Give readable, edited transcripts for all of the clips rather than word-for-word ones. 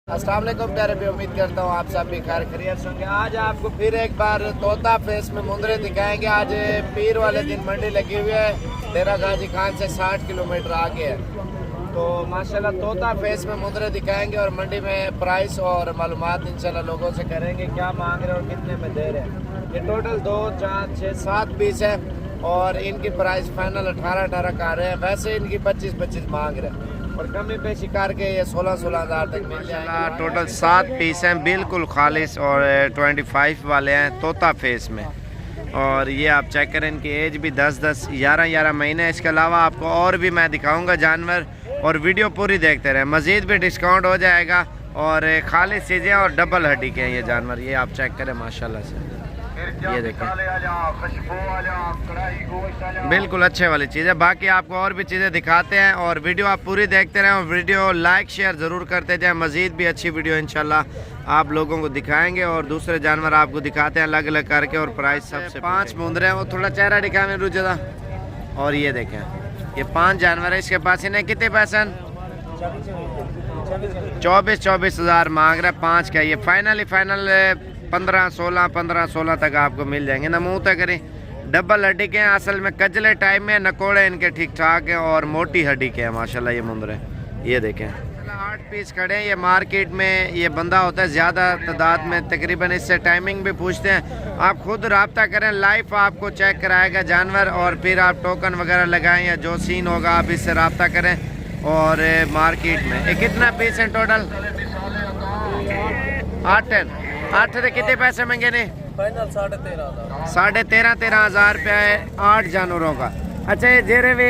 अस्सलाम वालेकुम प्यारे भी, उम्मीद करता हूँ आप सब भी खैर खैरियत से होंगे। आज आपको फिर एक बार तोता फेस में मुंदरे दिखाएंगे। आज पीर वाले दिन मंडी लगी हुई है, डेरा गाजी खान से 60 किलोमीटर आगे है। तो माशाल्लाह तोता फेस में मुंदरे दिखाएंगे और मंडी में प्राइस और मालूमात इंशाल्लाह लोगों से करेंगे, क्या मांग रहे हैं और कितने में दे रहे हैं। ये टोटल 2, 4, 6, 7 पीस है और इनकी प्राइस फाइनल 18 का रहे हैं। वैसे इनकी 25 मांग रहे हैं और कमी पेशी करके ये 16 हज़ार तक मिल जाएगा। टोटल 7 पीस हैं, बिल्कुल खालिश और 25 वाले हैं तोता फेस में। और ये आप चेक करें, इनकी एज भी 10, 11 महीने है। इसके अलावा आपको और भी मैं दिखाऊंगा जानवर, और वीडियो पूरी देखते रहे। मज़ीद भी डिस्काउंट हो जाएगा और खालिश चीज़ें और डबल हड्डी के हैं ये जानवर। ये आप चेक करें माशाल्लाह से, ये देखें बिल्कुल अच्छे वाली चीज़ है। बाकी आपको और भी चीज़ें दिखाते हैं और वीडियो आप पूरी देखते रहें और वीडियो लाइक शेयर ज़रूर करते जाएं। मज़ीद भी अच्छी वीडियो इंशाल्लाह आप लोगों को दिखाएंगे और दूसरे जानवर आपको दिखाते हैं अलग अलग करके। और प्राइस सबसे 5 मुंदरे हैं, वो थोड़ा चेहरा दिखा में रुझा। और ये देखें, ये 5 जानवर है इसके पास। इन्हें कितने पैसे? 24 हज़ार मांग रहा है 5 का। ये फाइनल 15-16 तक आपको मिल जाएंगे ना। मुँह तक करें, डबल हड्डी के हैं, असल में कजले टाइम में, नकोड़े इनके ठीक ठाक हैं और मोटी हड्डी के हैं माशाल्लाह ये मुंदरे। ये देखें 8 पीस खड़े हैं। ये मार्केट में ये बंदा होता है ज़्यादा तादाद में, तकरीबन इससे टाइमिंग भी पूछते हैं। आप खुद रब्ता करें, लाइव आपको चेक कराएगा जानवर और फिर आप टोकन वगैरह लगाएं या जो सीन होगा आप इससे रब्ता करें। और मार्केट में ये कितना पीस है टोटल? 8 थे। कितने पैसे महंगे ने? फाइनल 13.5 13 हज़ार रुपया है 8 जानवरों का। अच्छा, ये जेरे भी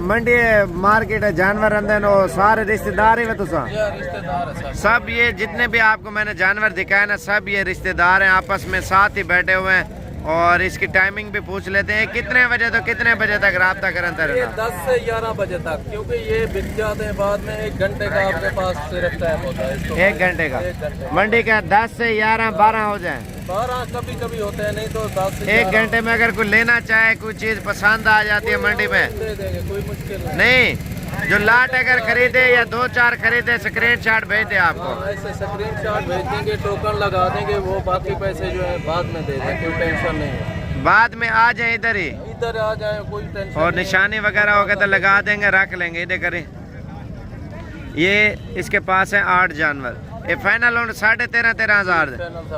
मंडी मार्केट है जानवर अंदर नो सारे रिश्तेदार है तो रिश्तेदार है सब ये जितने भी आपको मैंने जानवर दिखाए ना, सब ये रिश्तेदार हैं, आपस में साथ ही बैठे हुए हैं। और इसकी टाइमिंग भी पूछ लेते हैं, कितने बजे तो कितने बजे तक रब्ता करें? 10 से 11 बजे तक, क्योंकि ये बिक जाते हैं बाद में। 1 घंटे का आपके पास सिर्फ टाइम होता है इसको। 1 घंटे का मंडी का 10 से 11, 12 हो जाए। 12 कभी होते हैं, नहीं तो 10 से 1 घंटे में अगर कोई लेना चाहे, कोई चीज़ पसंद आ जाती है मंडी में, दे देंगे, कोई मुश्किल नहीं। जो लाट अगर खरीदे या 2-4 खरीदे, स्क्रीनशॉट भेज दे आपको। ऐसे स्क्रीनशॉट भेज देंगे, टोकन लगा देंगे, वो बाकी पैसे जो है बाद में दे देंगे, कोई टेंशन नहीं है। बाद में आ जाए इधर ही, इधर आ जाए, कोई टेंशन। और निशानी वगैरह होगा तो लगा देंगे, रख लेंगे इधर करें। ये इसके पास है 8 जानवर। ये फाइनल 13.5 हज़ार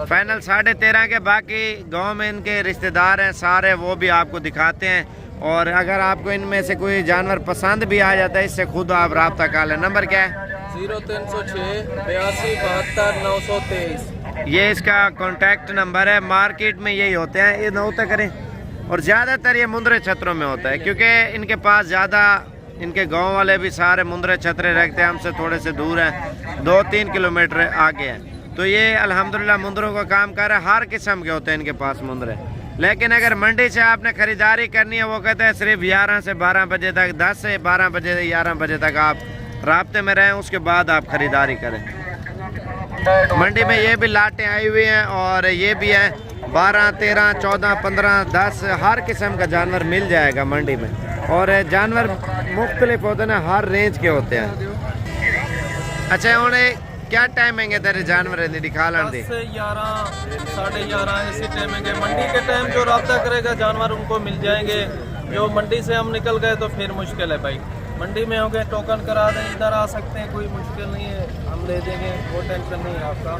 फाइनल 13.5 के। बाकी गांव में इनके रिश्तेदार हैं सारे, वो भी आपको दिखाते हैं। और अगर आपको इनमें से कोई जानवर पसंद भी आ जाता है, इससे खुद आप रब्ता कर लें। नंबर क्या है? 0306 82 72 923। ये इसका कॉन्टैक्ट नंबर है। मार्केट में यही होते हैं, ये नौता करें। और ज़्यादातर ये मुंदरे छतरों में होता है, क्योंकि इनके पास ज़्यादा, इनके गांव वाले भी सारे मुंदरे छतरे रखते हैं, हमसे थोड़े से दूर हैं, 2-3 किलोमीटर आगे हैं। तो ये अल्हम्दुलिल्लाह मुंदरों का काम कर रहा है। हर किस्म के होते हैं इनके पास मुंदरे। लेकिन अगर मंडी से आपने ख़रीदारी करनी है, वो कहते हैं सिर्फ 11 से 12 बजे तक, 10 से 12 बजे 11 बजे तक आप राब्ते में रहें, उसके बाद आप ख़रीदारी करें। मंडी में ये भी लाटें आई हुई हैं और ये भी हैं 12, 13, 14, 15, 10 हर किस्म का जानवर मिल जाएगा मंडी में। और जानवर मुख्तलिफ होते हैं, हर रेंज के होते हैं। अच्छा, उन्हें क्या टाइमिंग है तेरे जानवर दिखा ला? 10 से 11, 11:30 ऐसी टाइमिंग है। मंडी के टाइम जो रब्ता करेगा जानवर उनको मिल जाएंगे। जो मंडी से हम निकल गए तो फिर मुश्किल है भाई। मंडी में हो गए, टोकन करा दें, इधर आ सकते हैं, कोई मुश्किल नहीं है, हम ले देंगे, वो टेंशन नहीं है आपका।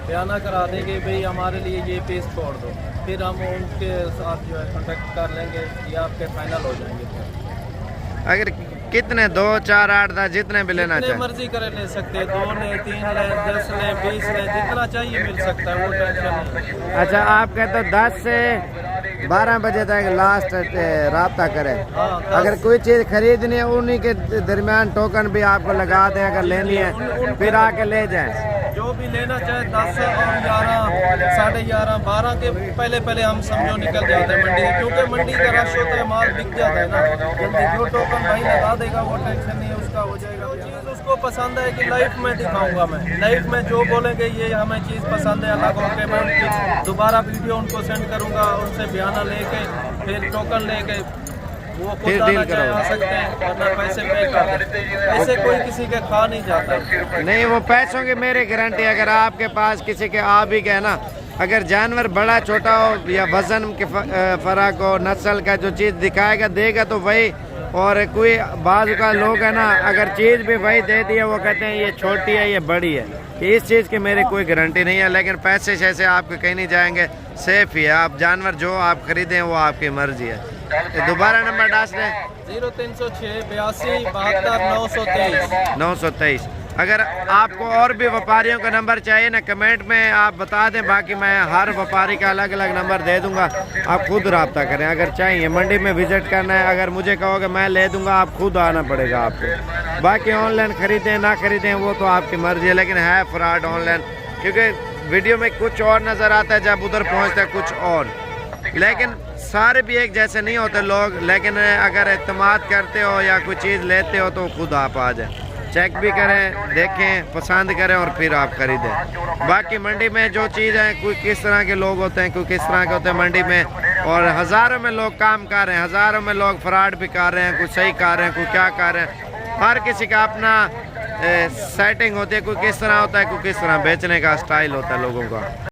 बयाना करा देंगे भाई हमारे लिए ये पीस छोड़ दो, फिर हम उनके साथ जो है कॉन्टेक्ट कर लेंगे, ये आपके फाइनल हो जाएंगे। अगर कितने 2, 4, 8, 10 जितने भी लेना चाहे, मर्जी करे ले सकते हैं। 2 ले, 3 ले, 10 ले, 20 ले, जितना चाहिए मिल सकता है, वो टेंशन नहीं। अच्छा, आप कहते हो 10 से 12 बजे तक लास्ट रब्ता करें। अगर कोई चीज़ खरीदनी है, उन्हीं के दरमियान टोकन भी आपको लगा दें, अगर लेनी है फिर आके ले जाएं। जो भी लेना चाहे 10 और 11, 11:30, 12 के पहले हम समझो निकल जाते हैं मंडी से, क्योंकि मंडी का रश होता है, माल बिक जाता है ना जल्दी। जो टोकन भाई लगा देगा वो टेंशन नहीं है, उसका हो जाएगा। चीज़ उसको पसंद है कि लाइफ में दिखाऊंगा मैं, लाइफ में जो बोलेंगे ये हमें चीज़ पसंद है अलग होकर, मैं उनकी दोबारा वीडियो उनको सेंड करूँगा, उनसे बयाना लेके फिर टोकन लेके वो खुद फिर आना डील चाहे करो। आ सकते हैं, वरना पैसे पे कर दें। ऐसे कोई किसी के खा नहीं जाता। नहीं, वो पैसों की मेरी गारंटी, अगर आपके पास किसी के आ भी गए ना, अगर जानवर बड़ा छोटा हो या वजन के फर्क हो, नस्ल का जो चीज़ दिखाएगा देगा तो वही, और कोई बाज का लोग है ना, अगर चीज़ भी वही दे दी है वो कहते हैं ये छोटी है ये बड़ी है, इस चीज़ की मेरी कोई गारंटी नहीं है। लेकिन पैसे शैसे आपके कहीं नहीं जाएंगे, सेफ ही है। आप जानवर जो आप खरीदें वो आपकी मर्जी है। तो दोबारा नंबर डाल दें 0306 82 72 923। 923। अगर आपको और भी व्यापारियों का नंबर चाहिए ना, कमेंट में आप बता दें, बाकी मैं हर व्यापारी का अलग अलग नंबर दे दूंगा, आप खुद रब्ता करें। अगर चाहिए मंडी में विजिट करना है, अगर मुझे कहोगे मैं ले दूंगा, आप खुद आना पड़ेगा आपको। बाकी ऑनलाइन खरीदें ना खरीदें वो तो आपकी मर्जी है, लेकिन है फ्रॉड ऑनलाइन, क्योंकि वीडियो में कुछ और नज़र आता है, जब उधर पहुँचता है कुछ और। लेकिन सारे भी एक जैसे नहीं होते लोग, लेकिन अगर एतमाद करते हो या कोई चीज़ लेते हो तो खुद आप आ जाए, चेक भी करें, देखें, पसंद करें और फिर आप खरीदें। बाकी मंडी में जो चीज़ है, कोई किस तरह के लोग होते हैं, कोई किस तरह के होते हैं मंडी में, और हज़ारों में लोग काम कर रहे हैं, हज़ारों में लोग फ्रॉड भी कर रहे हैं, कोई सही कर रहे हैं, कोई क्या कर रहे हैं। हर किसी का अपना सेटिंग होती है, कोई किस तरह होता है, कोई किस तरह बेचने का स्टाइल होता है लोगों का।